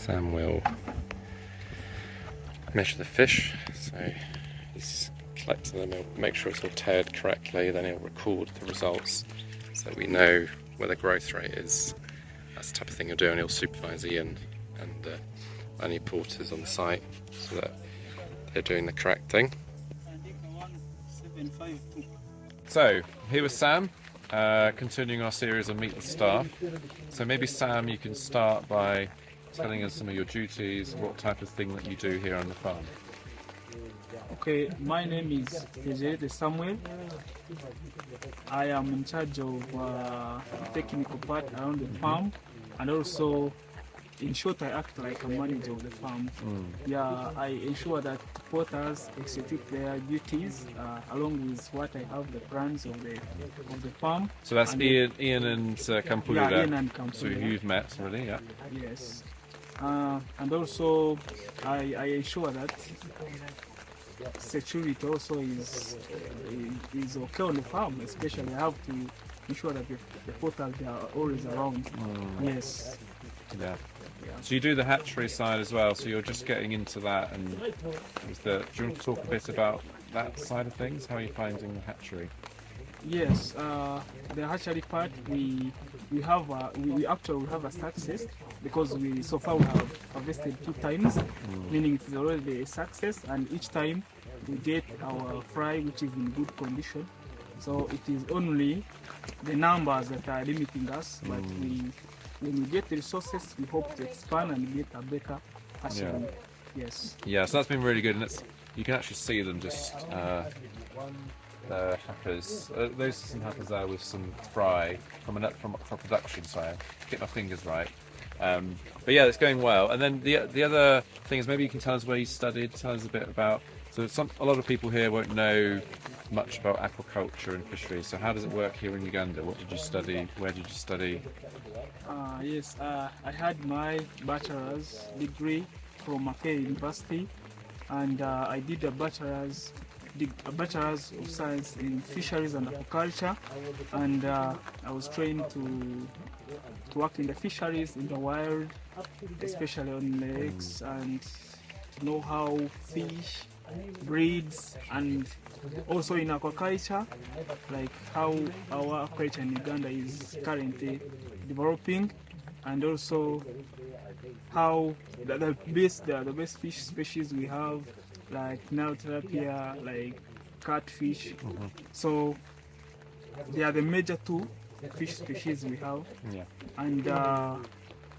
Sam will measure the fish, so he's collecting them, he'll make sure it's all tailored correctly, then he'll record the results so we know where the growth rate is. That's the type of thing he'll do, and he'll supervise Ian and any porters on the site so that they're doing the correct thing. So here was Sam, continuing our series on Meet the Staff. So maybe Sam, you can start by telling us some of your duties, what type of thing that you do here on the farm. Okay, my name is Ejede Samuel. I am in charge of the technical part around the farm, and also, in short, I act like a manager of the farm. Yeah, I ensure that porters execute their duties along with what I have the plans of the farm. So that's Ian and Kampulu Yeah, there. Ian and Kampulu. So who you've met already, yeah. Yes, and also I ensure that security also is okay on the farm. Especially, I have to ensure that the porters are always around. Yes. Yeah. So you do the hatchery side as well. So you're just getting into that, and do you want to talk a bit about that side of things? How are you finding the hatchery? Yes, the hatchery part we actually have a success because so far we have harvested 2 times, meaning it is already a success, and each time we get our fry which is in good condition. So it is only the numbers that are limiting us, but when we get the resources, we hope to expand and get a better hatchery. Yeah. Yes. Yeah, so that's been really good, and you can actually see them just the hackers. Those are some hackers there with some fry from production. Sorry, get my fingers right. But yeah, it's going well. And then the other thing is, maybe you can tell us where you studied. Tell us a bit about. So a lot of people here won't know much about aquaculture and fisheries. So how does it work here in Uganda? What did you study? Where did you study? Yes, I had my bachelor's degree from Mackay University, and I did a bachelor's of science in fisheries and aquaculture, and I was trained to work in the fisheries in the wild, especially on lakes, and to know how fish breeds, and also in aquaculture, like how our aquaculture in Uganda is currently developing, and also how the best fish species we have, like Nile tilapia, like catfish. So they are the major 2 fish species we have. Yeah. And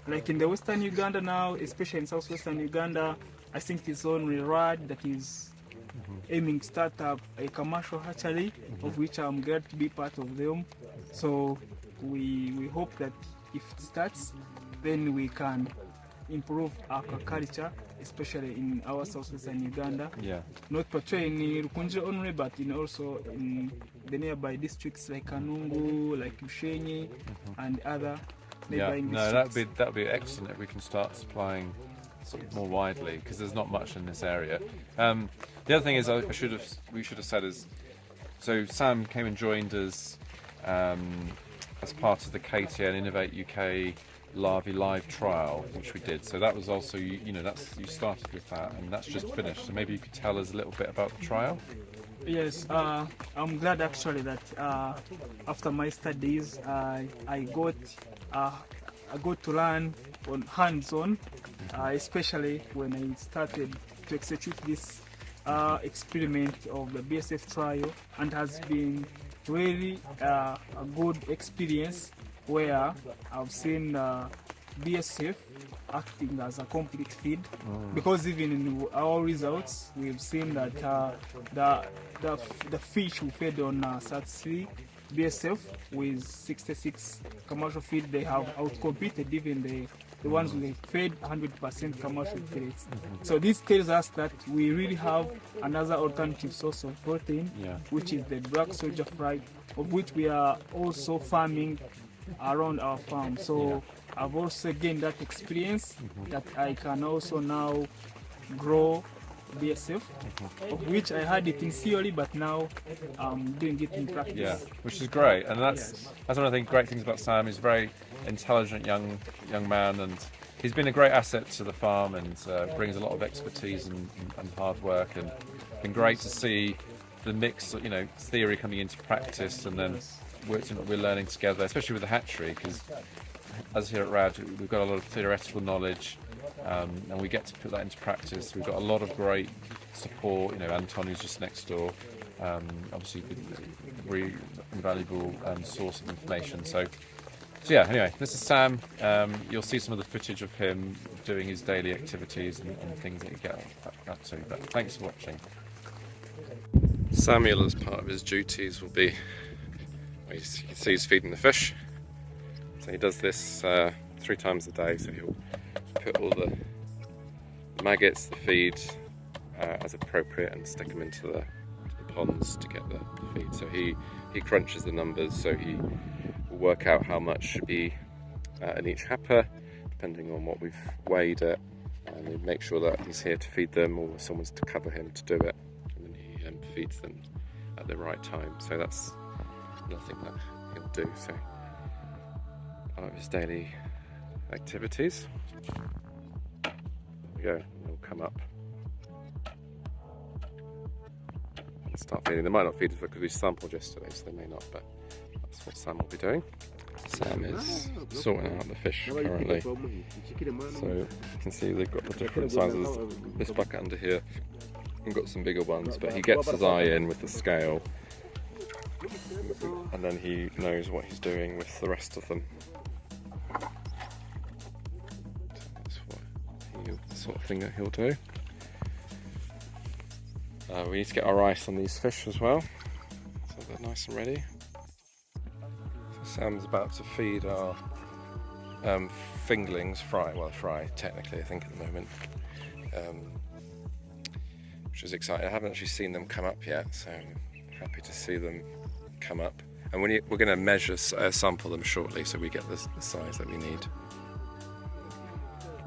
like in the western Uganda now, especially in southwestern Uganda, I think it's only RAD that is aiming to start up a commercial hatchery, of which I'm glad to be part of them. So we hope that if it starts, then we can improve aquaculture, especially in our southwestern Uganda. Yeah. Not particularly in Rukungiri only, but also in the nearby districts like Kanungu, like Bushenyi, and other neighboring districts. No, that'd be excellent if we can start supplying sort of more widely, because there's not much in this area. The other thing is, we should have said is, so Sam came and joined us as part of the KTN Innovate UK Larvae Live trial, which we did. So that was also, you started with that, and that's just finished. So maybe you could tell us a little bit about the trial. Yes, I'm glad actually that after my studies, I got to learn on hands-on, especially when I started to execute this experiment of the BSF trial, and has been really a good experience where I've seen BSF acting as a complete feed, because even in our results we've seen that the fish we fed on SAT3 BSF with 66 commercial feed, they have outcompeted even the ones we fed 100% commercial feeds. So this tells us that we really have another alternative source of protein, which is the black soldier fry, of which we are also farming around our farm. So I've also gained that experience that I can also now grow BSF, of which I had it in theory, but now I'm doing it in practice. Yeah, which is great, and that's one of the great things about Sam. He's a very intelligent young man, and he's been a great asset to the farm and brings a lot of expertise and hard work, and been great to see the mix, you know, theory coming into practice, and then we're learning together, especially with the hatchery, because as here at RAD, we've got a lot of theoretical knowledge, and we get to put that into practice. We've got a lot of great support. You know, Anton, who's just next door, obviously a really invaluable source of information. So yeah, anyway, this is Sam. You'll see some of the footage of him doing his daily activities and things that you get up to. But thanks for watching. Samuel, as part of his duties, will be, well, you can see he's feeding the fish. So he does this 3 times a day. So he'll put all the maggots, the feed, as appropriate, and stick them into the ponds to get the feed. So he crunches the numbers, so he will work out how much should be in each happer, depending on what we've weighed it, and he'll make sure that he's here to feed them, or someone's to cover him to do it, and then he feeds them at the right time. So that's nothing that he'll do. So part of his daily activities. There we go, he'll come up and start feeding. They might not feed us because we sampled yesterday, so they may not, but that's what Sam will be doing. Sam is sorting out the fish currently. So you can see they've got the different sizes. This bucket under here, we've got some bigger ones, but he gets his eye in with the scale, and then he knows what he's doing with the rest of them. That's the sort of thing that he'll do. We need to get our ice on these fish as well, so they're nice and ready. So Sam's about to feed our fingerlings, fry technically I think at the moment, which is exciting. I haven't actually seen them come up yet, so I'm happy to see them come up. And we're going to measure, sample them shortly, so we get the size that we need.